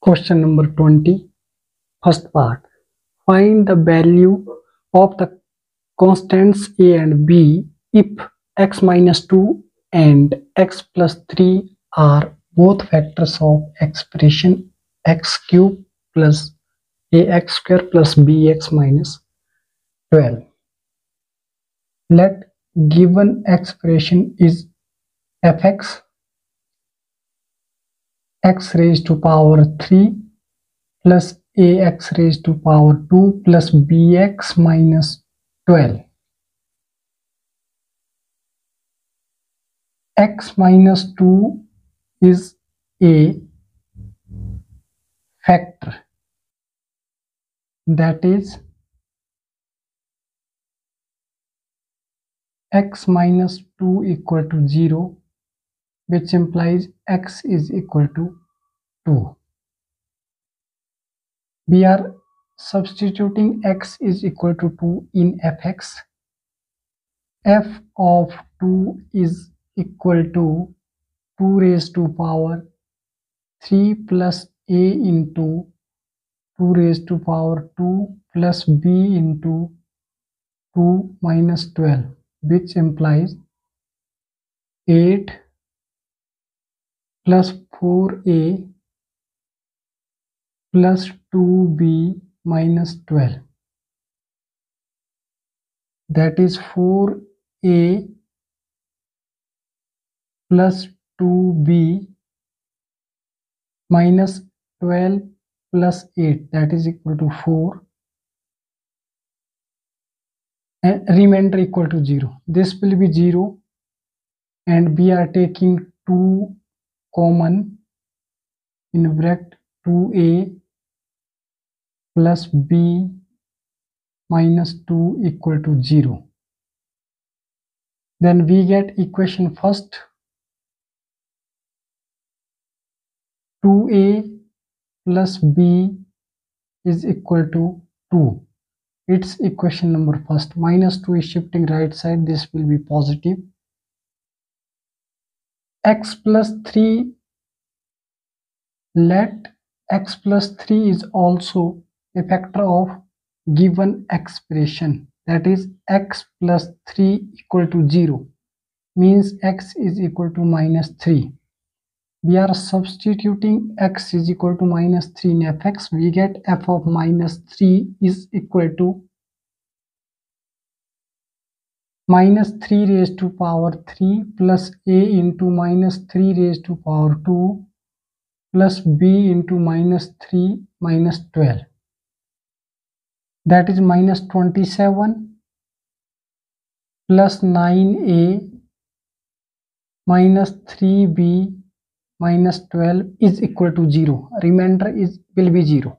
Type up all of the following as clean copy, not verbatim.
Question number 20, first part. Find the value of the constants a and b if x minus 2 and x plus 3 are both factors of expression x cube plus ax square plus bx minus 12. Let given expression is fx x raised to power 3 plus ax raised to power 2 plus bx minus 12. X minus 2 is a factor, that is x minus 2 equal to 0, which implies x is equal to 2. We are substituting x is equal to 2 in fx. F of 2 is equal to 2 raised to power 3 plus a into 2 raised to power 2 plus b into 2 minus 12, which implies 8 plus 4a plus 2b minus 12. That is 4a plus 2b minus 12 plus 8, that is equal to 4, and remainder equal to 0. This will be 0, and we are taking 2 common in bracket 2a plus b minus 2 equal to 0. Then we get equation first. 2a plus b is equal to 2. It's equation number first. Minus 2 is shifting right side. This will be positive. X plus 3. Let x plus 3 is also a factor of given expression. That is x plus 3 equal to 0. Means x is equal to minus 3. We are substituting x is equal to minus 3 in fx. We get f of minus 3 is equal to minus 3 raised to power 3 plus a into minus 3 raised to power 2 plus b into minus 3 minus 12. That is minus 27 plus 9a minus 3b minus 12 is equal to 0. Remainder will be 0.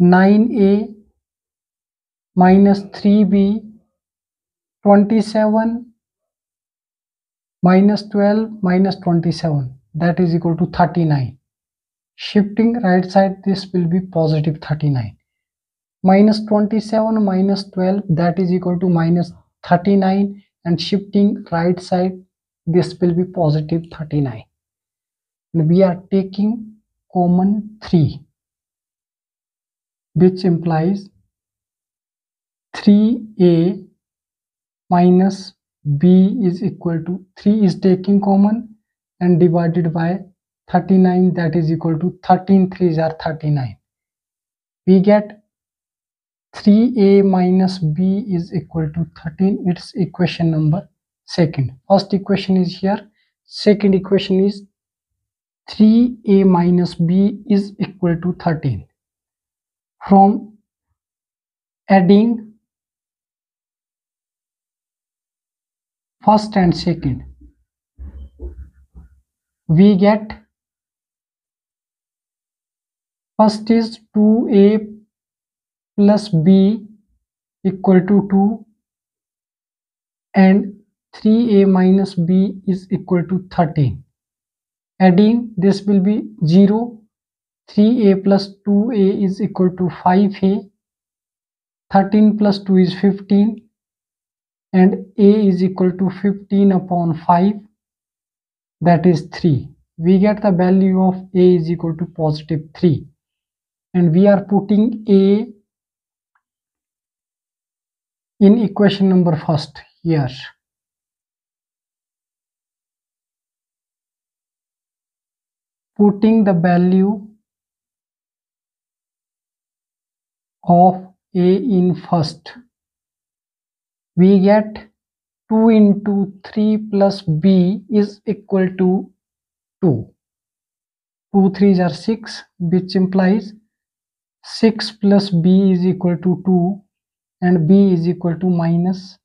(9a) minus 3b, 27 minus 12 minus 27, that is equal to 39. Shifting right side, this will be positive 39. Minus 27 minus 12, that is equal to minus 39, and shifting right side, this will be positive 39. And we are taking common 3, which implies 3a minus b is equal to 3 is taking common and divided by 39, that is equal to 13 3s are 39. We get 3a minus b is equal to 13. It's equation number second. First equation is here. Second equation is 3a minus b is equal to 13. From adding first and second, we get first is 2a plus b equal to 2 and 3a minus b is equal to 13. Adding, this will be 0. 3a plus 2a is equal to 5a. 13 plus 2 is 15, and a is equal to 15 upon 5. that is 3. We get the value of a is equal to positive 3, and we are putting a in equation number first here. Putting the value of a in first, we get 2 into 3 plus b is equal to 2. 2 3s are 6, which implies 6 plus b is equal to 2, and b is equal to minus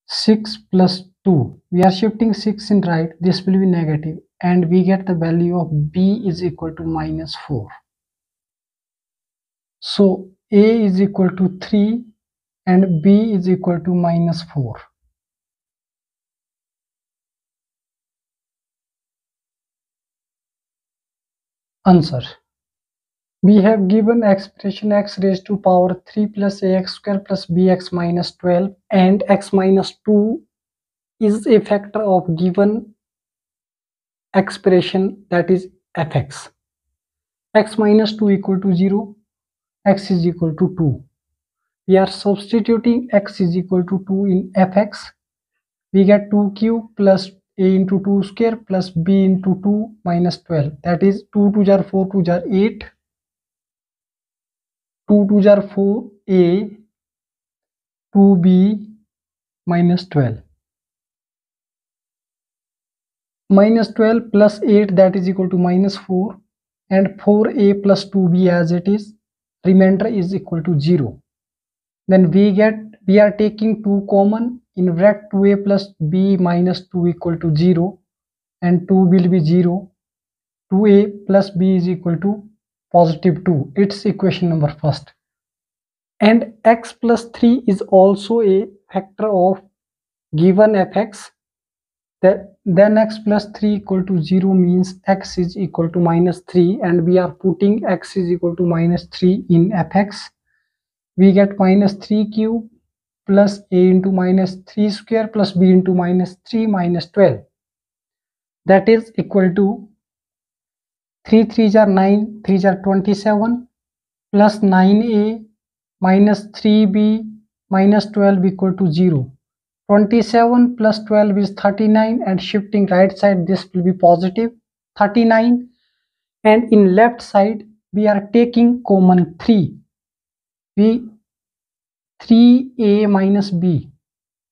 6 plus 2. We are shifting 6 in right, this will be negative, and we get the value of b is equal to minus 4. So a is equal to 3 and b is equal to minus 4. Answer. We have given expression x raised to power 3 plus ax square plus bx minus 12, and x minus 2 is a factor of given expression, that is fx. X minus 2 equal to 0, x is equal to 2. We are substituting x is equal to 2 in fx. We get 2 cube plus a into 2 square plus b into 2 minus 12, that is 2 2 jar 4 2 jar 8, 2 2 jar 4a, 2b minus 12. Minus 12 plus 8, that is equal to minus 4, and 4a plus 2b as it is, remainder is equal to 0. Then we are taking 2 common, in bracket 2a plus b minus 2 equal to 0, and 2 will be 0. 2a plus b is equal to positive 2. It's equation number first. And x plus 3 is also a factor of given fx. Then x plus 3 equal to 0 means x is equal to minus 3, and we are putting x is equal to minus 3 in fx. We get minus 3 cube plus a into minus 3 square plus b into minus 3 minus 12, that is equal to 3 3s are 9, 3s are 27, plus 9a minus 3b minus 12 equal to 0. 27 plus 12 is 39, and shifting right side this will be positive 39, and in left side we are taking common 3. 3a minus b,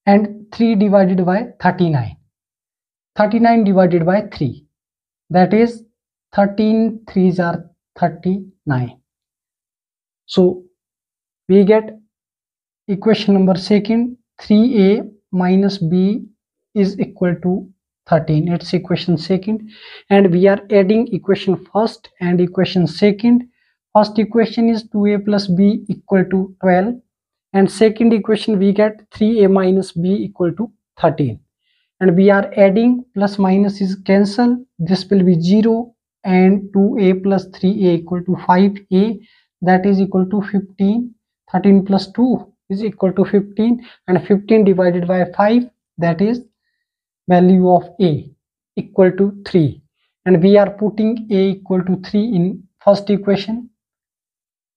and 3 divided by 39. 39 divided by 3, that is 13 3s are 39. So we get equation number second, 3a minus b is equal to 13. It's equation second, and we are adding equation first and equation second. First equation is 2a plus b equal to 12, and second equation we get 3a minus b equal to 13, and we are adding, plus minus is cancel, this will be 0, and 2a plus 3a equal to 5a, that is equal to 15. 13 plus 2 is equal to 15, and 15 divided by 5, that is value of a equal to 3, and we are putting a equal to 3 in first equation.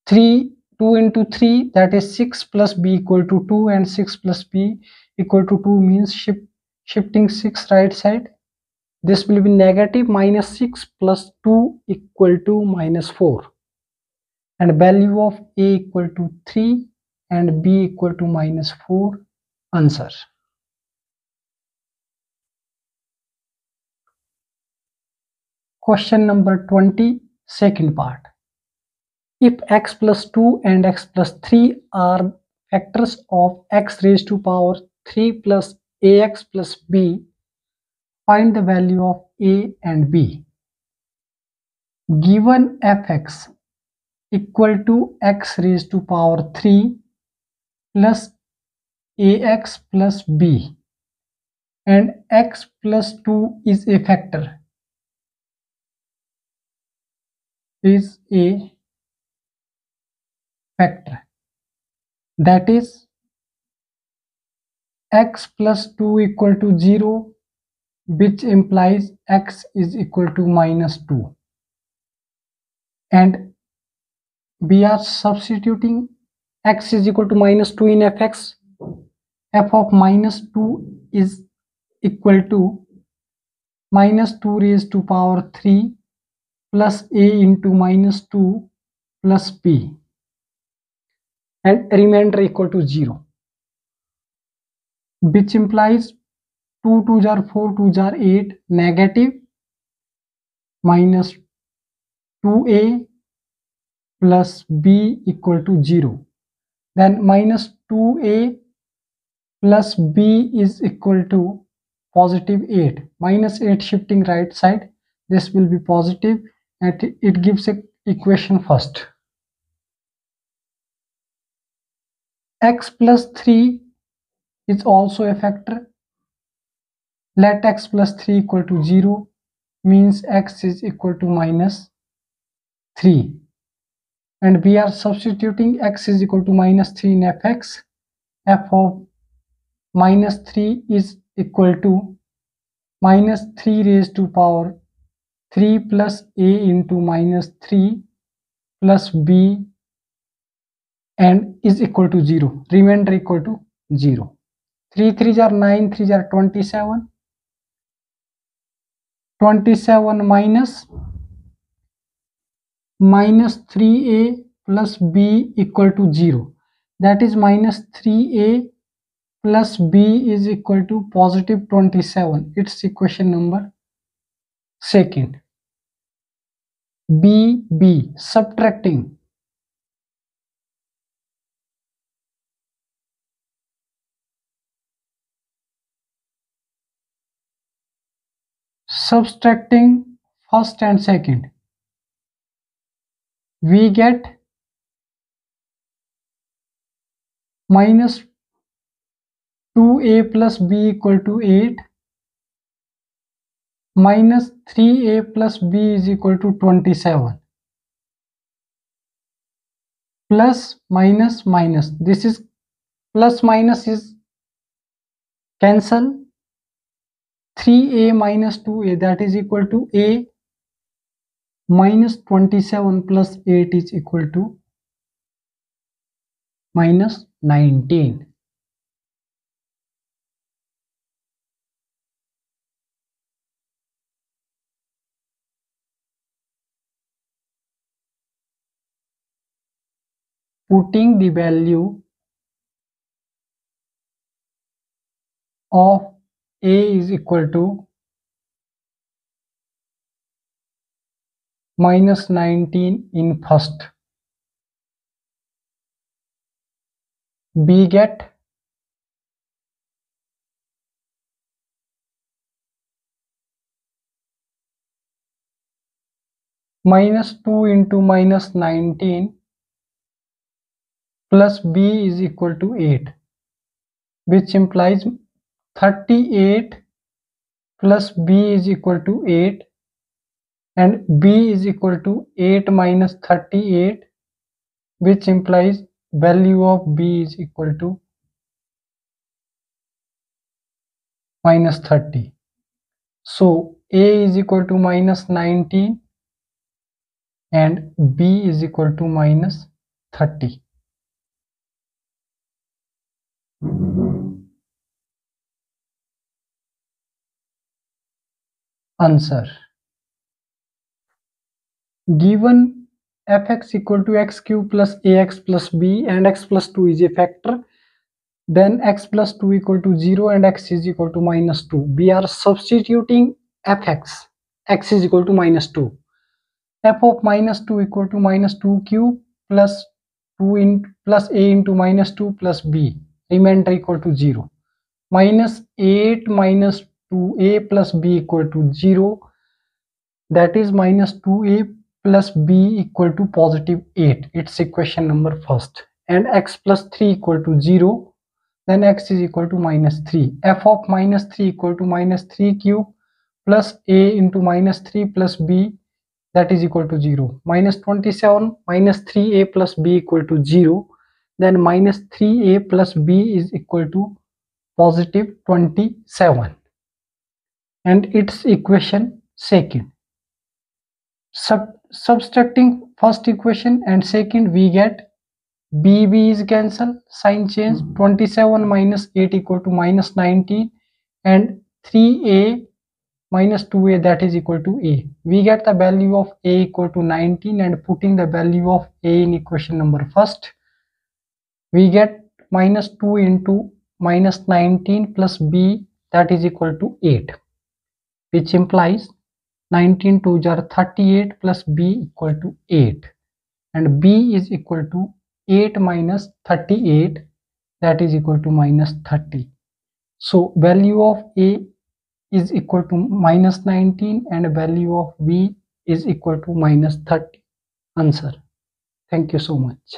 2 into 3, that is 6 plus b equal to 2, and 6 plus b equal to 2 means shifting 6 right side, this will be negative minus 6 plus 2 equal to minus 4, and value of a equal to 3 and b equal to minus 4. Answer. Question number 20, second part. If x plus 2 and x plus 3 are factors of x raised to power 3 plus ax plus b, find the value of a and b. Given fx equal to x raised to power 3 plus ax plus b, and x plus 2 is a factor, that is x plus 2 equal to 0, which implies x is equal to -2, and we are substituting x is equal to -2 in fx. F of -2 is equal to -2 raised to power 3 plus a into -2 plus b, and remainder equal to 0, which implies 2 2s are 4, 2s are 8, negative minus 2a plus b equal to 0. Then minus 2a plus b is equal to positive 8. Minus 8 shifting right side, this will be positive, and it gives a equation first. X plus 3 is also a factor. Let x plus 3 equal to 0, means x is equal to -3. And we are substituting x is equal to -3 in fx. F of -3 is equal to -3 raised to power 3 plus a into -3 plus b, and is equal to 0. Remainder equal to 0. 3 3s are 9, 3s are 27. 27 minus -3a plus b equal to 0. That is -3a plus b is equal to positive 27. It's equation number second. B, subtracting. Subtracting first and second, we get minus 2a plus b equal to 8, minus 3a plus b is equal to 27, plus minus minus, this is plus minus is cancel, 3a minus 2a, that is equal to a, minus 27 plus 8 is equal to minus 19. Putting the value of a is equal to minus 19 in first, we get minus 2 into minus 19 plus b is equal to 8, which implies 38 plus b is equal to 8, and b is equal to 8 minus 38, which implies value of b is equal to minus 30. So a is equal to minus 19 and b is equal to minus 30. Answer: given fx equal to x cube plus ax plus b and x plus 2 is a factor, then x plus 2 equal to 0 and x is equal to minus 2. We are substituting fx, x is equal to minus 2. F of minus 2 equal to minus 2 cube plus 2 in plus a into minus 2 plus b, remainder equal to 0. Minus 8 minus 2a plus b equal to 0, that is minus 2a plus b equal to positive 8. It's equation number first. And x plus 3 equal to 0, then x is equal to minus 3. F of minus 3 equal to minus 3 cube plus a into minus 3 plus b, that is equal to 0. Minus 27 minus 3a plus b equal to 0, then minus 3a plus b is equal to positive 27. and its equation second. Subtracting first equation and second, we get B is cancel, sign change, 27 minus 8 equal to minus 19, and 3a minus 2a, that is equal to a. We get the value of a equal to 19, and putting the value of a in equation number first, we get minus 2 into minus 19 plus b, that is equal to 8, which implies 19 2s are 38 plus b equal to 8, and b is equal to 8 minus 38, that is equal to minus 30. So value of a is equal to minus 19 and value of b is equal to minus 30. Answer. Thank you so much.